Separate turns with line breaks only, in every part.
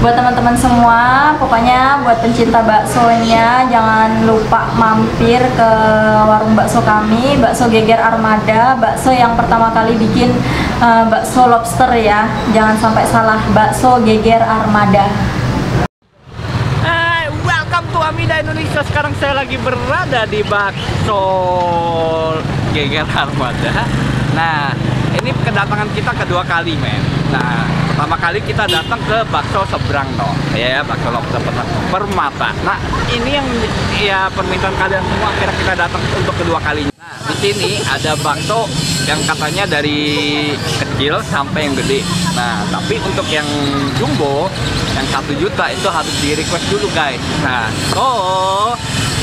Buat teman-teman semua, pokoknya buat pencinta baksonya jangan lupa mampir ke warung bakso kami, Bakso Geger Armada, bakso yang pertama kali bikin bakso lobster ya. Jangan sampai salah, Bakso Geger Armada.
Hai, welcome to Amida Indonesia. Sekarang saya lagi berada di Bakso Geger Armada. Nah, ini kedatangan kita kedua kali, men. Nah, pertama kali kita datang ke Bakso Seberang, no. Ya, Bakso Lobster Permata. Nah, ini yang ya permintaan kalian semua, akhirnya kita datang untuk kedua kalinya. Nah, di sini ada bakso yang katanya dari kecil sampai yang gede. Nah, tapi untuk yang jumbo, yang 1 juta itu harus di request dulu, guys. Nah,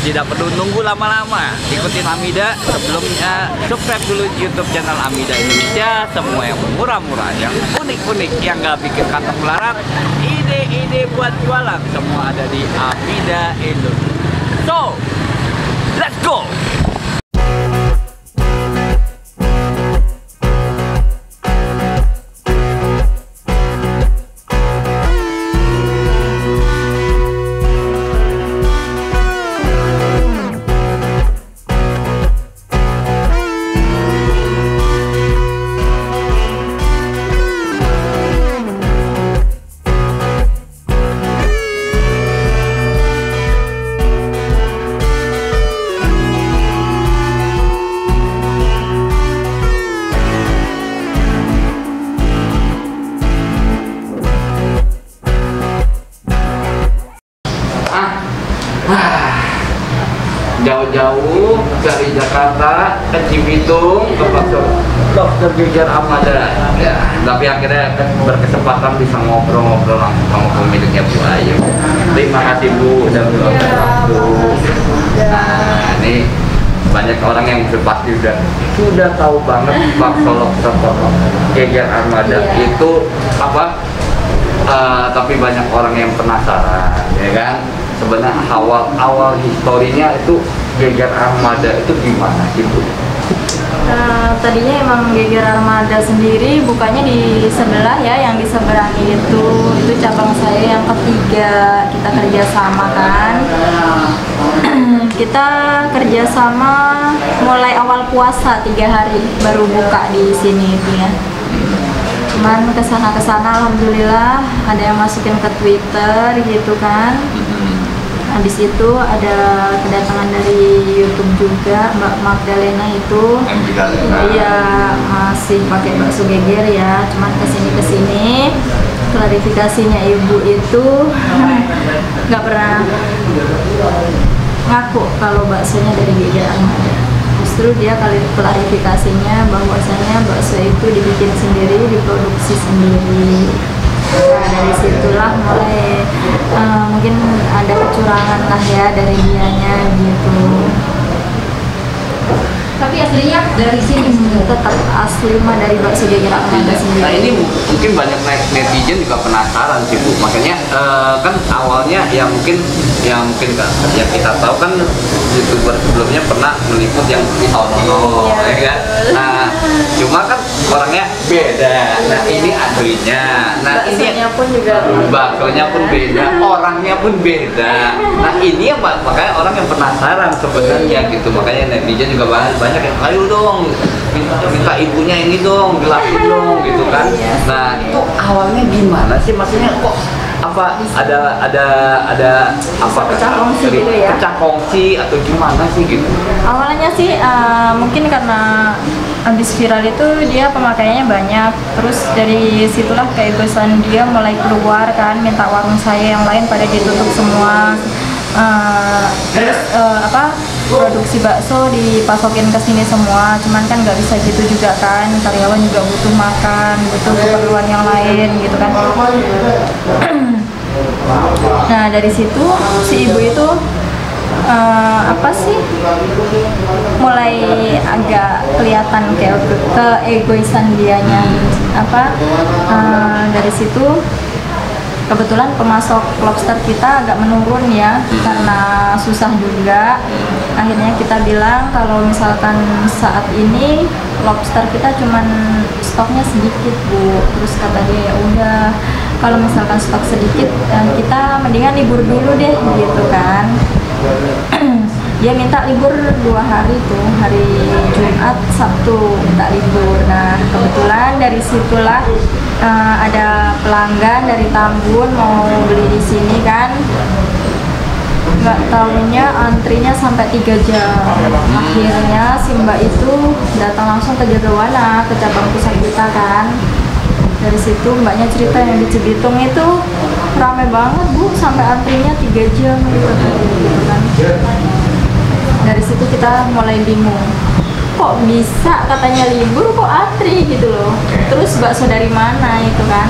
tidak perlu nunggu lama-lama. Ikutin Amida. Sebelumnya subscribe dulu YouTube channel Amida Indonesia. Semua yang murah-murah, yang unik-unik, yang nggak bikin kantong melarat, ide-ide buat jualan, semua ada di Amida Indonesia. So, let's go. Jauh-jauh dari Jakarta ke Cibitung ke Bakso Lobster Geger Armada. Ya, tapi akhirnya berkesempatan bisa ngobrol-ngobrol langsung sama pemiliknya, Bu Ayu. Terima kasih, Bu, udah meluangkan waktu. Nah, ini banyak orang yang pasti sudah tahu banget Bakso Lobster Geger Armada itu apa. Tapi banyak orang yang penasaran, ya kan? Sebenarnya awal historinya itu Geger Armada itu gimana sih, Bu?
Tadinya emang Geger Armada sendiri bukannya di sebelah ya, yang di seberang itu cabang saya yang ketiga. Kita kerjasama kan. Kita kerjasama mulai awal puasa 3 hari baru buka di sini itu ya. Cuman kesana alhamdulillah ada yang masukin ke Twitter gitu kan. Habis itu ada kedatangan dari YouTube juga, Mbak Magdalena itu. Iya, masih pakai bakso geger ya, cuman kesini klarifikasinya ibu itu nggak pernah ngaku kalau baksonya dari Geger Armada. Justru dia klarifikasinya bahwasanya bakso itu dibikin sendiri, diproduksi sendiri. Nah, dari situlah mulai mungkin ada kecurangan lah ya dari dianya gitu. Tapi aslinya dari sini tetap asli mah dari Bakso Geger Armada sendiri.
Nah, ini mungkin banyak netizen juga penasaran sih, Bu. Makanya kan awalnya ya mungkin yang kita tahu kan YouTuber sebelumnya pernah meliput yang di Sono, ya kan? Nah, cuma kan orangnya beda. Nah, ini aslinya. Nah,
baksonya pun juga
baksonya pun beda, orangnya pun beda. Nah, ini ya makanya orang yang penasaran sebenarnya gitu. Makanya netizen juga banyak yang ayo dong minta ibunya ini dong, jelasin dong gitu kan. Nah, itu awalnya gimana sih, maksudnya kok apa ada apa
pecah kongsi gitu ya,
pecah kongsi atau gimana sih gitu?
Awalnya sih mungkin karena habis viral itu dia pemakaiannya banyak, terus dari situlah keegoisan dia mulai keluar kan, minta warung saya yang lain pada ditutup semua. Terus produksi bakso dipasokin ke sini semua, cuman kan nggak bisa gitu juga kan, karyawan juga butuh makan, butuh keperluan yang lain gitu kan. Nah, dari situ si ibu itu mulai agak kelihatan keegoisan dianya. Dari situ kebetulan pemasok lobster kita agak menurun ya, karena susah juga. Akhirnya kita bilang kalau misalkan saat ini lobster kita cuman stoknya sedikit, Bu. Terus kata dia ya udah kalau misalkan stok sedikit kita mendingan libur dulu deh gitu kan. Dia minta libur 2 hari tuh, hari Jumat, Sabtu minta libur. Nah kebetulan dari situlah ada pelanggan dari Tambun mau beli di sini kan. Nggak tahunya antrinya sampai 3 jam. Akhirnya si mbak itu datang langsung ke Jagawana, ke cabang pusat kita kan. Dari situ mbaknya cerita yang di Cibitung itu rame banget bu, sampai antrinya 3 jam gitu kan. Dari situ kita mulai bingung, kok bisa katanya libur kok antri gitu loh. Terus bakso dari mana itu kan.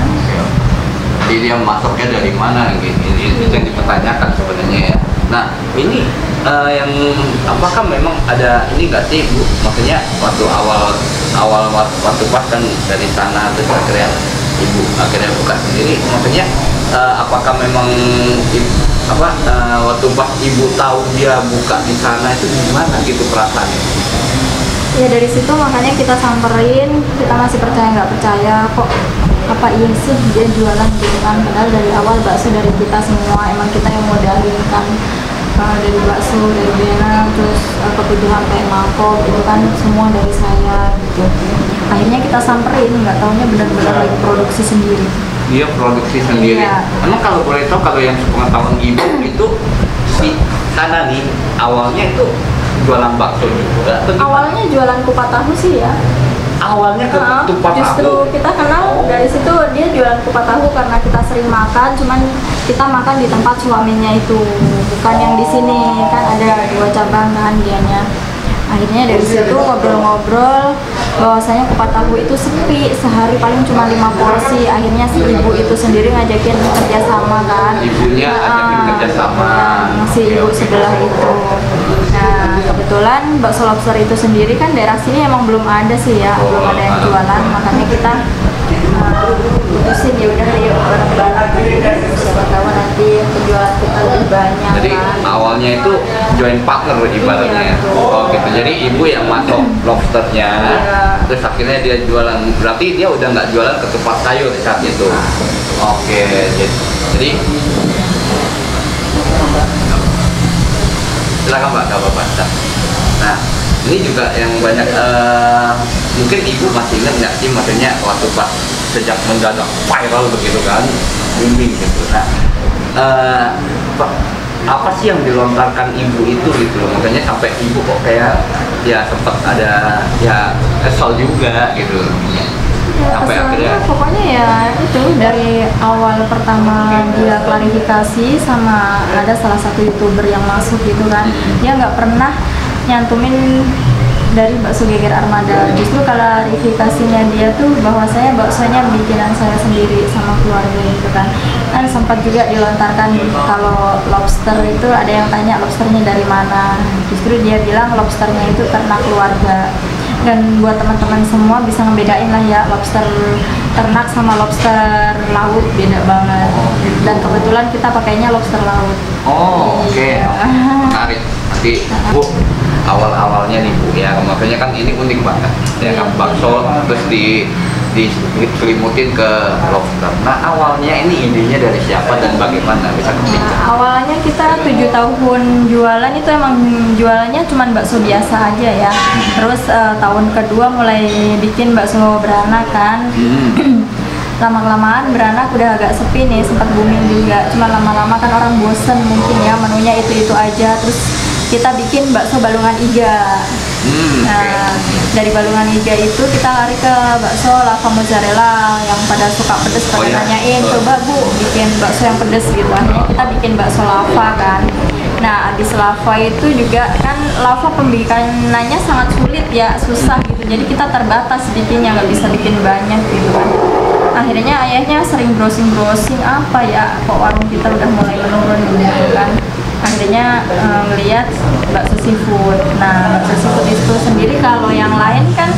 Jadi dia masuknya dari mana gitu, itu yang dipertanyakan sebenarnya ya. Nah ini yang apakah memang ada ini nggak sih Bu? Maksudnya waktu waktu pas kan dari sana terus akhirnya Ibu akhirnya buka sendiri. Maksudnya apakah memang waktu pas Ibu tahu dia buka di sana itu gimana gitu perasaannya?
Ya dari situ makanya kita samperin, kita masih percaya nggak percaya kok apa iya sih dia jualan gitu kan. Padahal dari awal bakso dari kita semua, emang kita yang modalin kan. Dari bakso, dari Bena, terus kebutuhan kayak mangkok itu kan semua dari saya gitu. Akhirnya kita samperin, nggak taunya benar-benar lagi produksi sendiri.
Dia produksi sendiri.
Iya.
Emang kalau boleh tahu, kalau yang sepengetahuan Ibu itu si sana nih awalnya itu jualan bakso juga?
Awalnya jualan kupat tahu sih ya.
Awalnya ke tupat
justru
tahu.
kita kenal dari situ, dia jualan kupat tahu karena kita sering makan, cuman kita makan di tempat suaminya itu, bukan yang di sini kan ada 2 cabang kan dianya. Akhirnya dari situ ngobrol-ngobrol bahwasanya kupat tahu itu sepi, sehari paling cuma 5 porsi. Akhirnya si ibu itu sendiri ngajakin kerjasama kan.
Ibunya ajakin kerjasama.
Si ibu sebelah itu. Nah kebetulan bakso lobster itu sendiri kan daerah sini emang belum ada sih ya, belum ada yang jualan. Makanya kita putusin ya udah yuk bareng-bareng. Siapa tahu nanti penjualan kita lebih banyak.
Jadi
kan.
awalnya itu joint partner ibaratnya.
Iya,
Oh gitu. Jadi ibu yang masuk lobsternya, terus akhirnya dia jualan. Berarti dia udah nggak jualan ke tempat sayur saat itu. Oke. Jadi silakan Mbak, nggak apa-apa. Nah ini juga yang banyak mungkin ibu masih ingat nggak sih, maksudnya waktu pas sejak mendadak viral begitu kan, booming gitu. Nah apa sih yang dilontarkan ibu itu gitu loh, makanya sampai ibu kok kayak ya sempat ada ya kesal juga gitu
Ya,
sampai akhirnya
pokoknya ya itu dari awal pertama dia klarifikasi sama ada salah satu YouTuber yang masuk gitu kan, dia nggak pernah nyantumin dari bakso geger armada. Justru klarifikasinya dia tuh bahwa saya baksonya bikinan saya sendiri sama keluarga gitu kan. Kan sempat juga dilontarkan kalau lobster itu ada yang tanya lobsternya dari mana. Justru dia bilang lobsternya itu ternak keluarga. Dan buat teman-teman semua bisa ngebedain lah ya, lobster ternak sama lobster laut beda banget. Dan kebetulan kita pakainya lobster laut.
oh oke. Menarik. Nanti Bu awal-awalnya nih Bu ya, makanya kan ini unik banget ya kan, bakso terus diselimutin ke lobster. Nah awalnya ini idenya dari siapa dan bagaimana bisa kepikiran?
Awalnya kita 7 tahun jualan itu emang jualannya cuman bakso biasa aja ya. Terus tahun kedua mulai bikin bakso beranak kan. Lama-kelamaan beranak udah agak sepi nih, sempat booming juga. Cuma lama-lama kan orang bosen mungkin ya, menunya itu-itu aja. Terus kita bikin bakso balungan iga. Nah, dari balungan iga itu kita lari ke bakso lava mozzarella yang pada suka pedes, pada nanyain coba Bu bikin bakso yang pedes gitu. Akhirnya kita bikin bakso lava kan. Nah, abis lava itu juga kan lava pembikinannya sangat sulit ya, susah gitu. Jadi kita terbatas bikinnya, nggak bisa bikin banyak gitu kan. Akhirnya ayahnya sering browsing apa ya, kok warung kita udah mulai menurun gitu kan. Akhirnya ngelihat bakso seafood. Nah, bakso seafood itu sendiri kalau yang lain kan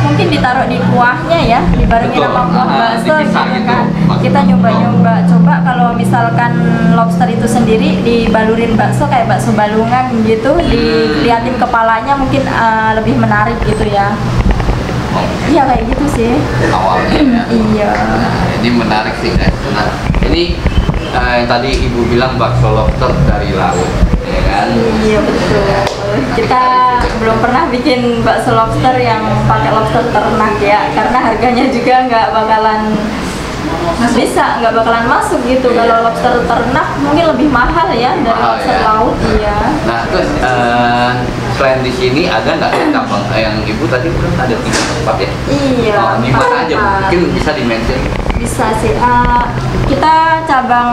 mungkin ditaruh di kuahnya ya, dibarengin sama kuah bakso gitu kan. Kita nyoba-nyoba, coba kalau misalkan lobster itu sendiri dibalurin bakso kayak bakso balungan gitu, diliatin kepalanya mungkin lebih menarik gitu ya.
Oh,
Iya kayak gitu sih.
awalnya ya.
Iya.
Nah, ini menarik sih guys. Nah, ini yang tadi ibu bilang bakso lobster dari laut, ya kan?
Iya betul. Kita belum pernah bikin bakso lobster yang pakai lobster ternak ya, karena harganya juga nggak bakalan nggak bakalan masuk gitu.
Iya.
Kalau lobster ternak mungkin lebih mahal ya dari
Mahal,
lobster
ya.
laut. Iya.
Nah, terus selain di sini ada nggak cabang yang ibu tadi bilang ada 3 tempat ya?
Iya.
Oh, di mana aja? Bu?
tempat.
Mungkin bisa di-mention.
Bisa sih. Kita cabang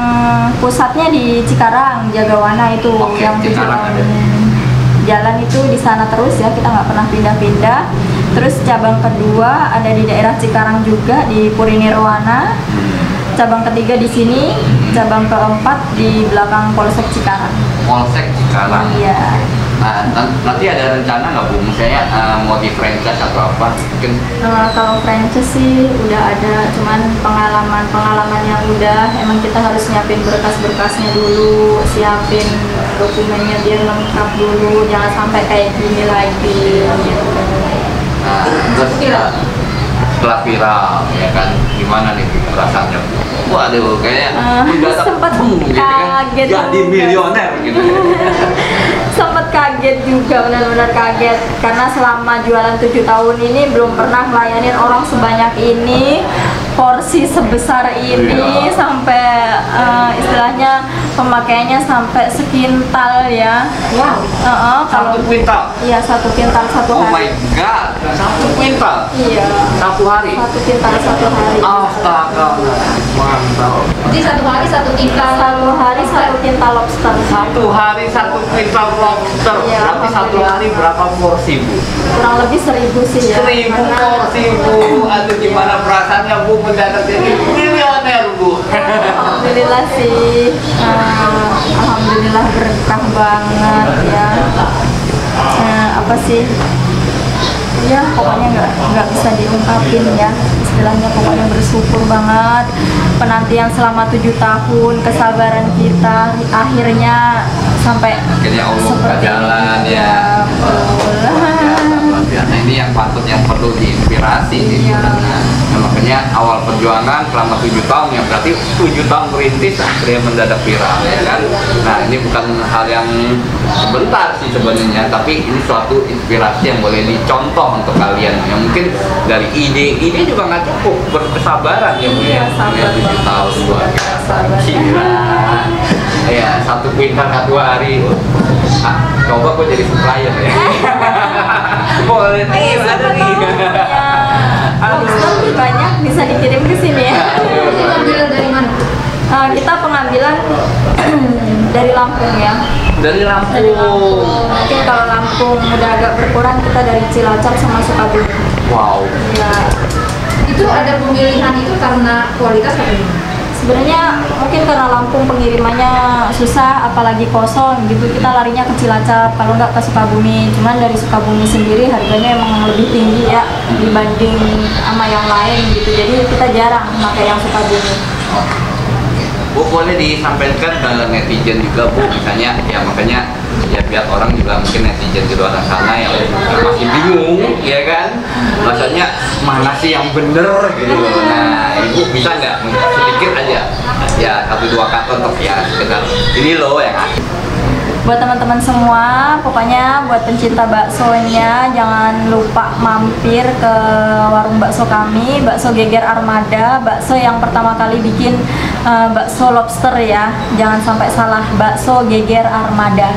pusatnya di Cikarang, Jagawana itu
Oke,
yang
Cikarang
tujuan
ada.
jalan itu di sana terus ya, kita nggak pernah pindah-pindah. Terus cabang kedua ada di daerah Cikarang juga di Puri Nirwana. Cabang ketiga di sini, cabang keempat di belakang Polsek Cikarang.
Polsek Cikarang.
Iya.
Nah, nanti ada rencana nggak Bu? Misalnya mau di franchise atau apa? Mungkin
Kalau franchise sih udah ada, cuman pengalaman yang udah emang kita harus nyiapin berkas-berkasnya dulu, siapin dokumennya biar lengkap dulu, jangan sampai kayak gini lagi gitu.
nah, terus setelah viral ya kan, gimana nih Bu perasaannya? Waduh, kayaknya mendadak
sempet
gitu kan,
kaget
jadi
juga.
milioner gitu.
Sempet kaget juga, benar-benar kaget karena selama jualan 7 tahun ini belum pernah ngelayanin orang sebanyak ini, porsi sebesar ini,
Iya.
sampai istilahnya pemakaiannya sampai sekintal ya.
Wow,
Kalau
1 kuintal.
iya 1 kintal satu
Oh my
hari.
god, 1 kuintal
Iya.
1 hari.
1 kintal 1 hari.
Astaga, mantap.
Jadi 1 hari 1 kintal.
1 hari 1 kintal lobster.
1 hari 1 kuintal lobster.
Iya,
Berarti 1
alhamdulillah.
hari berapa porsi Bu?
Kurang lebih 1000 sih ya.
1000
Karena-
porsi Bu. Aduh, gimana perasaannya Bu mendadak jadi milioner Bu?
Alhamdulillah sih, alhamdulillah berkah banget ya. Apa sih? Ya pokoknya nggak bisa diungkapin ya. Istilahnya pokoknya bersyukur banget. Penantian selama 7 tahun, kesabaran kita akhirnya sampai
Akhirnya Allah buka
seperti
jalan
ini.
ya.
Betul.
Luar biasa. Ini yang patut yang perlu diinspirasi sih
Iya.
sebenarnya. Nah, makanya awal perjuangan selama 7 tahun ya berarti 7 tahun merintis akhirnya mendadak viral ya kan. Nah, ini bukan hal yang sebentar sih sebenarnya, tapi ini suatu inspirasi yang boleh dicontoh untuk kalian. Yang mungkin dari ide juga nggak cukup, berkesabaran ya Bu ya.
Iya, sabar.
7 tahun luar biasa.
Sabar.
Gila. Ya, 1 kuintal 1 hari. Coba kok jadi supplier ya. Boleh nih, ada nih.
Lobster banyak bisa dikirim ke sini ya.
Ambil dari mana?
Kita pengambilan dari Lampung ya.
Dari Lampung.
Dari Lampung. Mungkin kalau Lampung udah agak berkurang, kita dari Cilacap sama Sukabumi.
Wow.
Ya,
Itu ada pemilihan itu karena kualitas atau gimana?
sebenarnya mungkin karena Lampung pengirimannya susah, apalagi kosong gitu, kita larinya ke Cilacap, kalau nggak ke Sukabumi. Cuman dari Sukabumi sendiri harganya emang lebih tinggi ya dibanding sama yang lain gitu. Jadi kita jarang pakai yang Sukabumi.
Bu, boleh disampaikan ke netizen juga Bu, misalnya ya makanya ya biar orang juga mungkin netizen di luar sana yang masih bingung ya kan, maksudnya mana sih yang bener gitu. Nah, Ibu bisa nggak sedikit aja ya 1-2 kata untuk ya sekedar ini loh yang asli.
Buat teman-teman semua, pokoknya buat pencinta baksonya jangan lupa mampir ke warung bakso kami, Bakso Geger Armada, bakso yang pertama kali bikin bakso lobster ya. Jangan sampai salah, Bakso Geger Armada.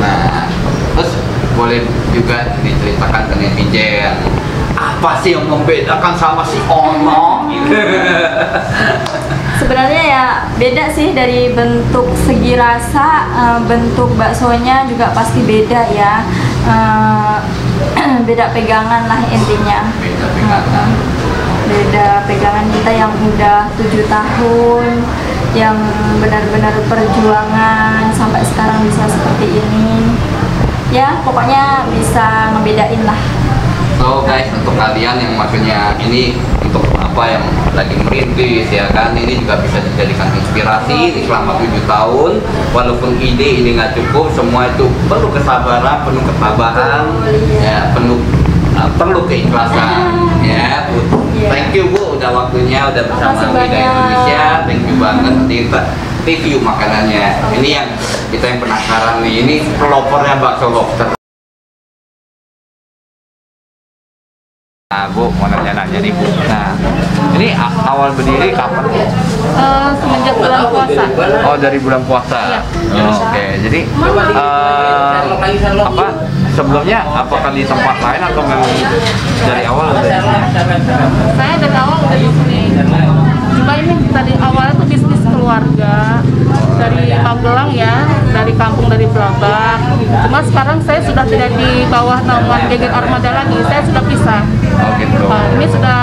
Nah, terus boleh juga diceritakan ke netizen apa sih yang membedakan sama si Ono gitu.
Sebenarnya ya beda sih, dari bentuk segi rasa, bentuk baksonya juga pasti beda ya. Beda pegangan lah intinya.
Beda pegangan.
Beda pegangan kita yang udah 7 tahun, yang benar-benar perjuangan sampai sekarang bisa seperti ini. Ya pokoknya bisa ngebedain lah.
So guys, untuk kalian yang maksudnya ini untuk apa yang lagi merintis ya kan, ini juga bisa dijadikan inspirasi selama 7 tahun. Walaupun ide ini nggak cukup, semua itu perlu kesabaran, penuh ketabahan,
Betul, iya.
ya penuh perlu keikhlasan ya Bu. Thank you Bu, udah waktunya udah bersama
Makasih
Mida
banyak.
Indonesia. Thank you banget. Nanti kita review makanannya. Ini yang kita yang penasaran nih. Ini pelopornya bakso lobster. Nah Bu, mau nanya-nanya nih Bu. Nah, ini awal berdiri kapan Bu?
Semenjak bulan puasa.
Oh, dari bulan puasa.
Iya.
Oh, oke. Jadi apa sebelumnya apakah di tempat lain atau memang dari awal udah di sini?
Saya dari awal udah di sini. Cuma ini tadi awalnya tuh bisnis keluarga dari Magelang ya, dari kampung dari Blabak. Cuma sekarang saya sudah tidak di bawah naungan Geger Armada lagi. Saya sudah pisah.
Oh gitu.
Ini sudah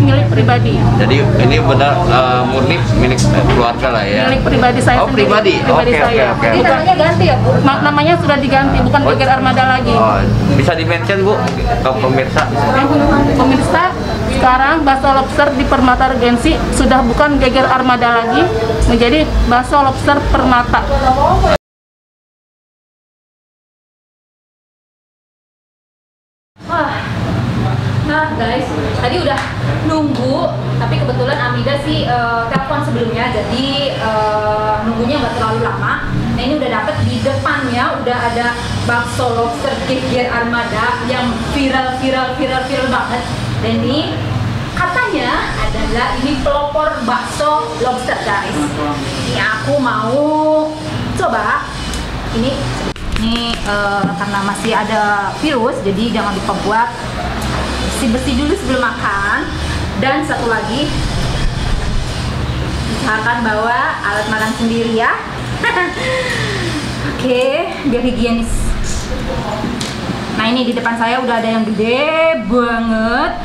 milik pribadi.
Jadi ini benar murni milik keluarga lah ya.
Milik pribadi saya
Oh,
sendiri.
pribadi.
Pribadi
Oke,
saya.
oke, oke.
Jadi
Bukan,
namanya ganti ya Bu?
namanya sudah diganti, bukan
Oh.
Geger Armada lagi.
Oh, bisa di-mention Bu ke pemirsa?
Pemirsa, sekarang bakso lobster di Permata Regensi sudah bukan Geger Armada lagi, menjadi bakso lobster Permata.
Wah, nah guys, tadi udah nunggu, tapi kebetulan Amida sih telepon sebelumnya, jadi nunggunya nggak terlalu lama. Nah ini udah dapet di depannya, udah ada bakso lobster Geger Armada yang viral banget. Dan ini katanya adalah ini pelopor bakso lobster guys. Ini aku mau coba. Ini karena masih ada virus, jadi jangan lupa buat bersih dulu sebelum makan. Dan satu lagi, usahakan bawa alat makan sendiri ya. Oke, biar higienis. Nah ini di depan saya udah ada yang gede banget.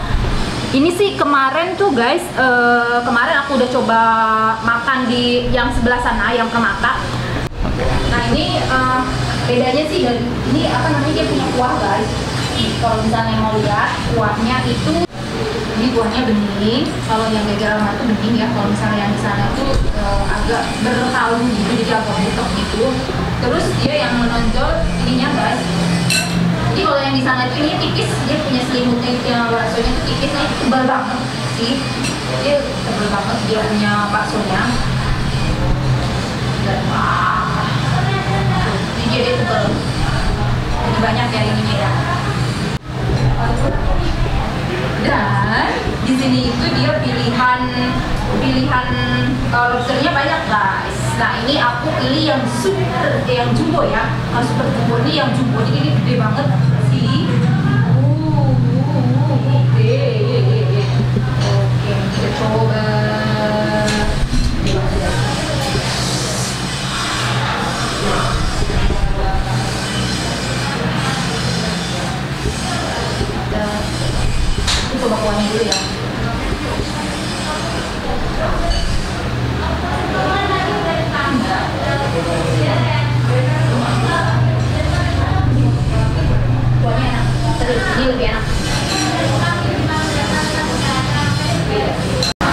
Ini sih kemarin tuh guys, kemarin aku udah coba makan di yang sebelah sana, yang Permata. Nah ini bedanya sih dari ini apa namanya, dia punya kuah guys. Kalau misalnya mau lihat kuahnya itu, ini kuahnya bening. Kalau yang Geger Armada itu bening ya. Kalau misalnya yang di sana itu agak berkalung gitu, jadi agak butek gitu. Terus dia yang menonjol ininya guys. Jadi kalau yang di sana itu ini tipis, dia punya selimutnya itu yang baksonya itu tipis, nah itu tebal banget sih. Dia tebal banget dia punya baksonya. Dan wah, ini dia tebal. Jadi banyak ya ininya ya. Dan di sini itu dia pilihan lobsternya banyak guys. Nah ini aku pilih yang super, yang jumbo ya. Kalau super jumbo ini yang jumbo, jadi ini gede banget sih. Gede. Oke, kita coba. Kita coba kuahnya dulu ya. Kuahnya enak, terus ini lebih enak.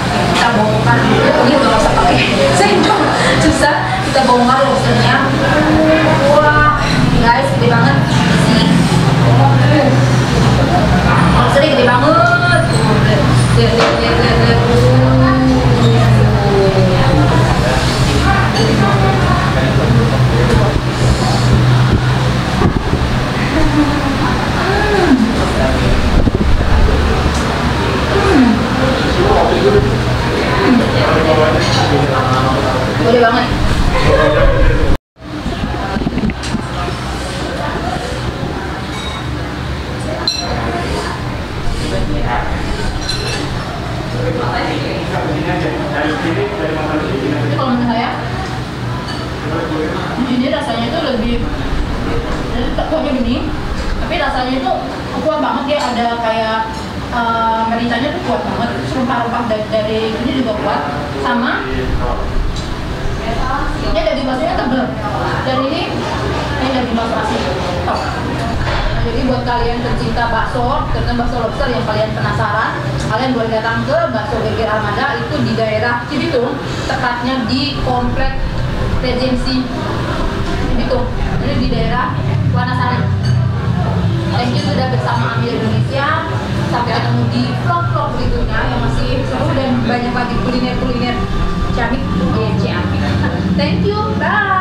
Kita bongkar dulu, ini udah gak usah pakai sendok, susah. Kita bongkar lobsternya. Wah, guys, gede banget sih. Lobsternya gede banget. Lihat. Gede banget. Tapi kalau menurut saya, ini rasanya itu lebih, jadi kuahnya bening, tapi rasanya itu kuat banget. Dia ada kayak mericanya tuh kuat banget, terus rempah-rempah dari ini juga kuat, sama dia daging baksonya tebel, dan ini daging bakso asli top. Nah, jadi buat kalian pencinta bakso, terutama bakso lobster yang kalian penasaran, kalian boleh datang ke Bakso Geger Armada, itu di daerah Cibitung, tepatnya di komplek Regensi Cibitung, jadi di daerah Wanasari. Thank you sudah bersama Ambil Indonesia. Sampai ketemu di vlog-vlog berikutnya yang masih seru dan banyak lagi kuliner-kuliner Ciamik. Thank you, bye.